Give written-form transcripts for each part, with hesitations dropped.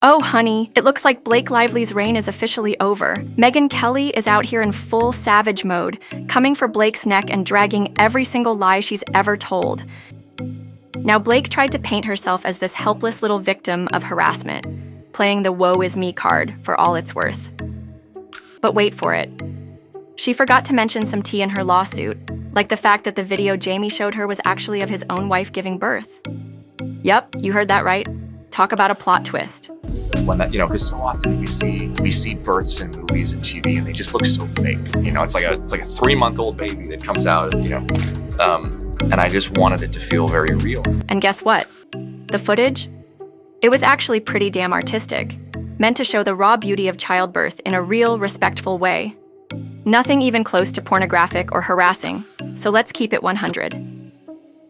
Oh, honey, it looks like Blake Lively's reign is officially over. Megyn Kelly is out here in full savage mode, coming for Blake's neck and dragging every single lie she's ever told. Now, Blake tried to paint herself as this helpless little victim of harassment, playing the woe is me card for all it's worth. But wait for it. She forgot to mention some tea in her lawsuit, like the fact that the video Jamie showed her was actually of his own wife giving birth. Yep, you heard that right. Talk about a plot twist. When that, because so often we see births in movies and TV and they just look so fake. It's like a 3-month-old baby that comes out, and I just wanted it to feel very real. And guess what? The footage? It was actually pretty damn artistic, meant to show the raw beauty of childbirth in a real, respectful way. Nothing even close to pornographic or harassing, so let's keep it 100.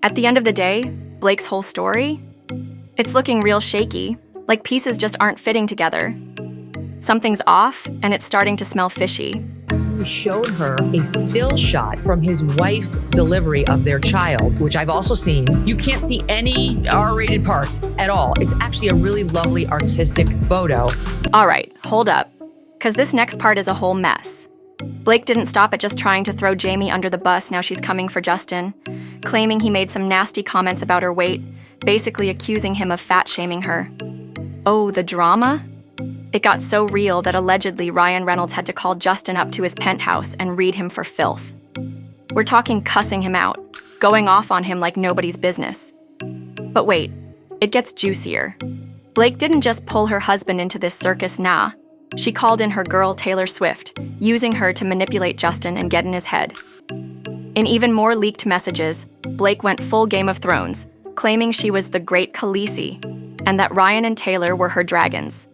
At the end of the day, Blake's whole story? It's looking real shaky, like pieces just aren't fitting together. Something's off, and it's starting to smell fishy. He showed her a still shot from his wife's delivery of their child, which I've also seen. You can't see any R-rated parts at all. It's actually a really lovely artistic photo. All right, hold up, because this next part is a whole mess. Blake didn't stop at just trying to throw Jamie under the bus. Now she's coming for Justin, claiming he made some nasty comments about her weight, basically accusing him of fat-shaming her. Oh, the drama? It got so real that allegedly Ryan Reynolds had to call Justin up to his penthouse and read him for filth. We're talking cussing him out, going off on him like nobody's business. But wait, it gets juicier. Blake didn't just pull her husband into this circus, nah. She called in her girl Taylor Swift, using her to manipulate Justin and get in his head. In even more leaked messages, Blake went full Game of Thrones, claiming she was the great Khaleesi, and that Ryan and Taylor were her dragons.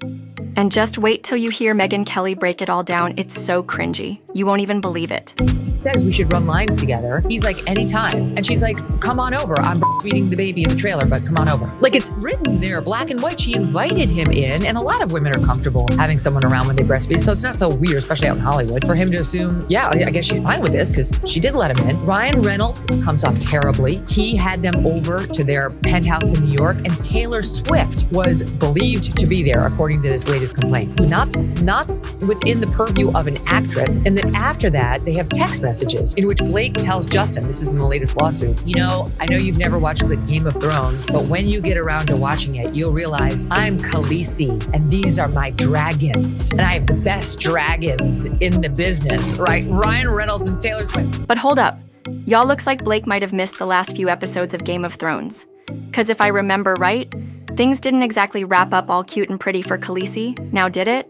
And just wait till you hear Megyn Kelly break it all down. It's so cringy. You won't even believe it. He says we should run lines together. He's like, anytime. And she's like, come on over. I'm feeding the baby in the trailer, but come on over. Like, it's written there, black and white. She invited him in, and a lot of women are comfortable having someone around when they breastfeed, so it's not so weird, especially out in Hollywood, for him to assume, yeah, I guess she's fine with this because she did let him in. Ryan Reynolds comes off terribly. He had them over to their penthouse in New York, and Taylor Swift was believed to be there, according to this latest complaint. Not within the purview of an actress. And then after that, they have text messages in which Blake tells Justin, this is in the latest lawsuit, I know you've never watched Game of Thrones, but when you get around to watching it, you'll realize I'm Khaleesi, and these are my dragons, and I have the best dragons in the business, right? Ryan Reynolds and Taylor Swift. But hold up. Y'all looks like Blake might have missed the last few episodes of Game of Thrones. Because if I remember right, things didn't exactly wrap up all cute and pretty for Khaleesi, now did it?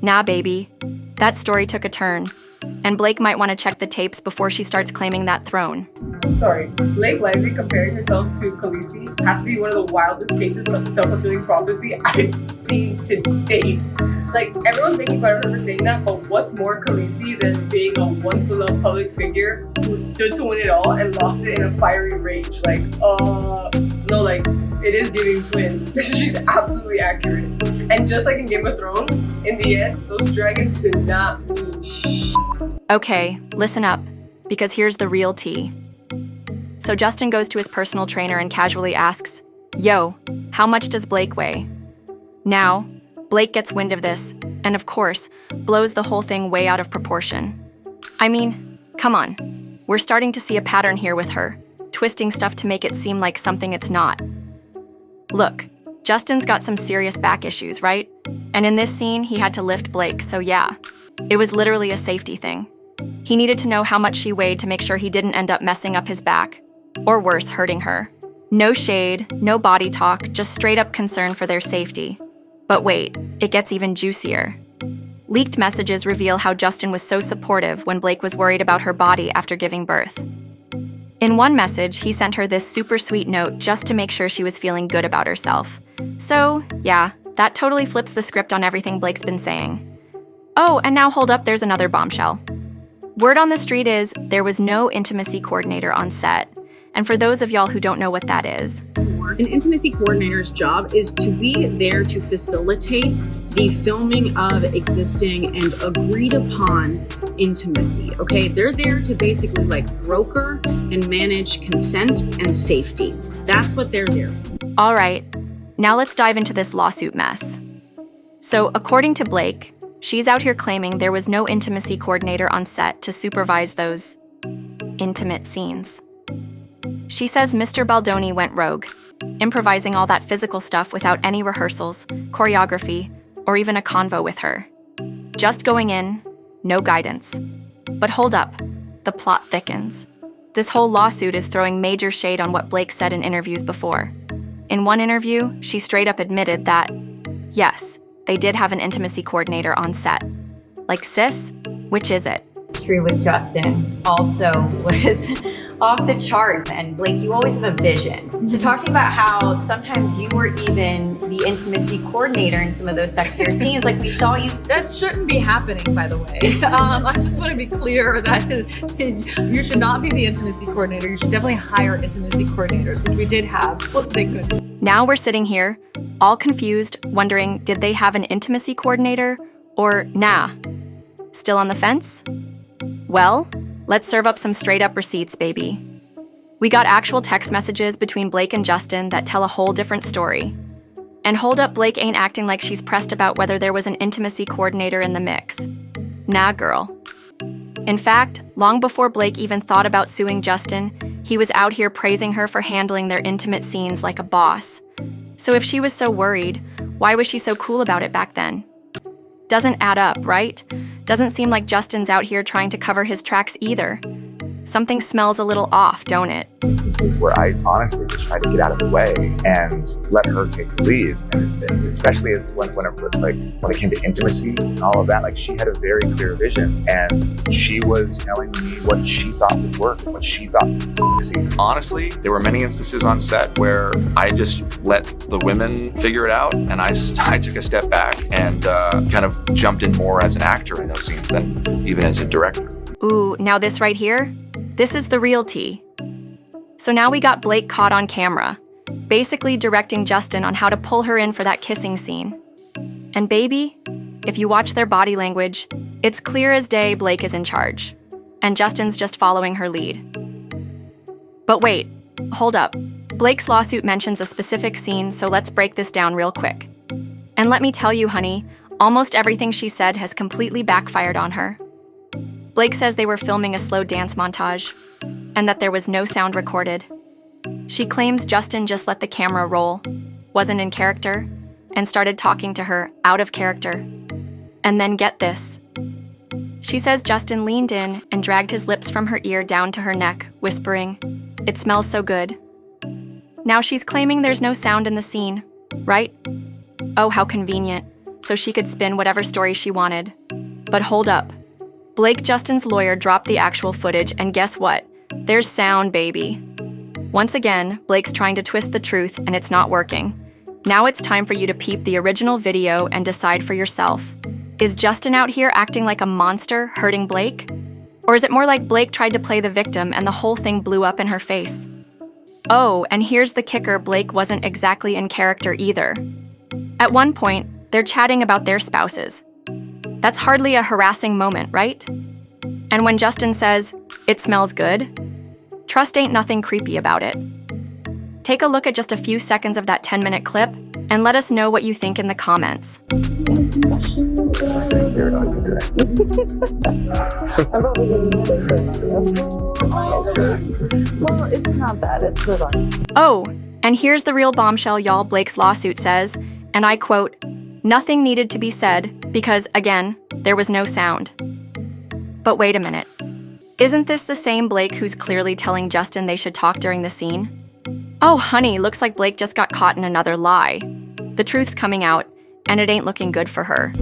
Nah, baby. That story took a turn. And Blake might want to check the tapes before she starts claiming that throne. Sorry, Blake Lively comparing herself to Khaleesi has to be one of the wildest cases of self-fulfilling prophecy I've seen to date. Like, everyone's making fun of her for saying that, but what's more Khaleesi than being a once-beloved public figure who stood to win it all and lost it in a fiery rage? It is giving twin. She's absolutely accurate. And just like in Game of Thrones, in the end, those dragons did not mean shit. Okay, listen up, because here's the real tea. So Justin goes to his personal trainer and casually asks, "Yo, how much does Blake weigh?" Now, Blake gets wind of this, and of course, blows the whole thing way out of proportion. I mean, come on. We're starting to see a pattern here with her, twisting stuff to make it seem like something it's not. Look, Justin's got some serious back issues, right? And in this scene, he had to lift Blake, so yeah. It was literally a safety thing. He needed to know how much she weighed to make sure he didn't end up messing up his back. Or worse, hurting her. No shade, no body talk, just straight up concern for their safety. But wait, it gets even juicier. Leaked messages reveal how Justin was so supportive when Blake was worried about her body after giving birth. In one message, he sent her this super sweet note just to make sure she was feeling good about herself. So, yeah, that totally flips the script on everything Blake's been saying. Oh, and now hold up, there's another bombshell. Word on the street is there was no intimacy coordinator on set. And for those of y'all who don't know what that is, an intimacy coordinator's job is to be there to facilitate the filming of existing and agreed upon intimacy, okay? They're there to basically broker and manage consent and safety. That's what they're there for. All right, now let's dive into this lawsuit mess. So, according to Blake, she's out here claiming there was no intimacy coordinator on set to supervise those intimate scenes. She says Mr. Baldoni went rogue, improvising all that physical stuff without any rehearsals, choreography, or even a convo with her. Just going in, no guidance. But hold up, the plot thickens. This whole lawsuit is throwing major shade on what Blake said in interviews before. In one interview, she straight up admitted that, yes, they did have an intimacy coordinator on set. Like, sis, which is it? History with Justin also was off the chart. And Blake, you always have a vision. So talk to me about how sometimes you were even the intimacy coordinator in some of those sexier scenes. Like we saw you. That shouldn't be happening, by the way. I just want to be clear that you should not be the intimacy coordinator. You should definitely hire intimacy coordinators, which we did have. Well, they could. Now we're sitting here, all confused, wondering, did they have an intimacy coordinator? Or nah? Still on the fence? Well, let's serve up some straight-up receipts, baby. We got actual text messages between Blake and Justin that tell a whole different story. And hold up, Blake ain't acting like she's pressed about whether there was an intimacy coordinator in the mix. Nah, girl. In fact, long before Blake even thought about suing Justin, he was out here praising her for handling their intimate scenes like a boss. So if she was so worried, why was she so cool about it back then? Doesn't add up, right? Doesn't seem like Justin's out here trying to cover his tracks either. Something smells a little off, don't it? Instances where I honestly just tried to get out of the way and let her take the lead, and especially when it came to intimacy and all of that, like she had a very clear vision, and she was telling me what she thought would work, and what she thought would succeed. Honestly, there were many instances on set where I just let the women figure it out, and I took a step back and kind of jumped in more as an actor in those scenes than even as a director. Ooh, now this right here? This is the real tea. So now we got Blake caught on camera, basically directing Justin on how to pull her in for that kissing scene. And baby, if you watch their body language, it's clear as day Blake is in charge, and Justin's just following her lead. But wait, hold up. Blake's lawsuit mentions a specific scene, so let's break this down real quick. And let me tell you, honey, almost everything she said has completely backfired on her. Blake says they were filming a slow dance montage, and that there was no sound recorded. She claims Justin just let the camera roll, wasn't in character, and started talking to her out of character. And then get this. She says Justin leaned in and dragged his lips from her ear down to her neck, whispering, "It smells so good." Now she's claiming there's no sound in the scene, right? Oh, how convenient, so she could spin whatever story she wanted. But hold up. Blake, Justin's lawyer, dropped the actual footage, and guess what? There's sound, baby. Once again, Blake's trying to twist the truth, and it's not working. Now it's time for you to peep the original video and decide for yourself. Is Justin out here acting like a monster, hurting Blake? Or is it more like Blake tried to play the victim and the whole thing blew up in her face? Oh, and here's the kicker, Blake wasn't exactly in character either. At one point, they're chatting about their spouses. That's hardly a harassing moment, right? And when Justin says, "It smells good," trust ain't nothing creepy about it. Take a look at just a few seconds of that 10-minute clip and let us know what you think in the comments. Well, it's not bad. It's good on. Oh, and here's the real bombshell, y'all. Blake's lawsuit says, and I quote, "Nothing needed to be said because, again, there was no sound." But wait a minute. Isn't this the same Blake who's clearly telling Justin they should talk during the scene? Oh, honey, looks like Blake just got caught in another lie. The truth's coming out, and it ain't looking good for her.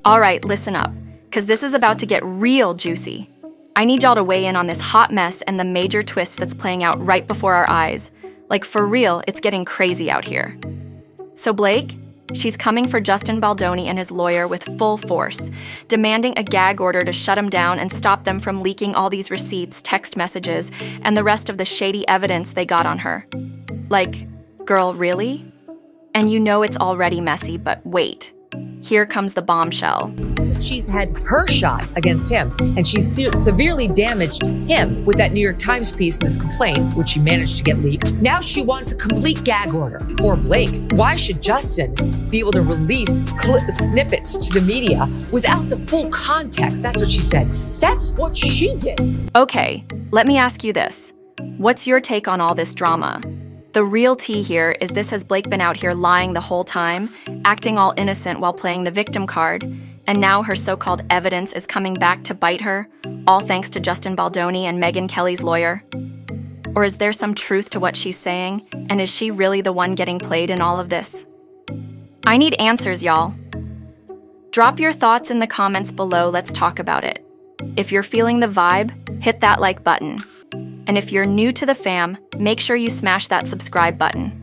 All right, listen up, because this is about to get real juicy. I need y'all to weigh in on this hot mess and the major twist that's playing out right before our eyes. Like, for real, it's getting crazy out here. So Blake, she's coming for Justin Baldoni and his lawyer with full force, demanding a gag order to shut him down and stop them from leaking all these receipts, text messages, and the rest of the shady evidence they got on her. Like, girl, really? And you know it's already messy, but wait. here comes the bombshell. She's had her shot against him, and she's severely damaged him with that New York Times piece and this complaint, which she managed to get leaked. Now she wants a complete gag order for Blake. Why should Justin be able to release snippets to the media without the full context? That's what she said. That's what she did. Okay, let me ask you this. What's your take on all this drama? The real tea here is this: has Blake been out here lying the whole time, acting all innocent while playing the victim card, and now her so-called evidence is coming back to bite her, all thanks to Justin Baldoni and Megyn Kelly's lawyer? Or is there some truth to what she's saying, and is she really the one getting played in all of this? I need answers, y'all. Drop your thoughts in the comments below, let's talk about it. If you're feeling the vibe, hit that like button. And if you're new to the fam, make sure you smash that subscribe button.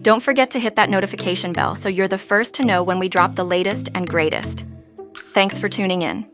Don't forget to hit that notification bell so you're the first to know when we drop the latest and greatest. Thanks for tuning in.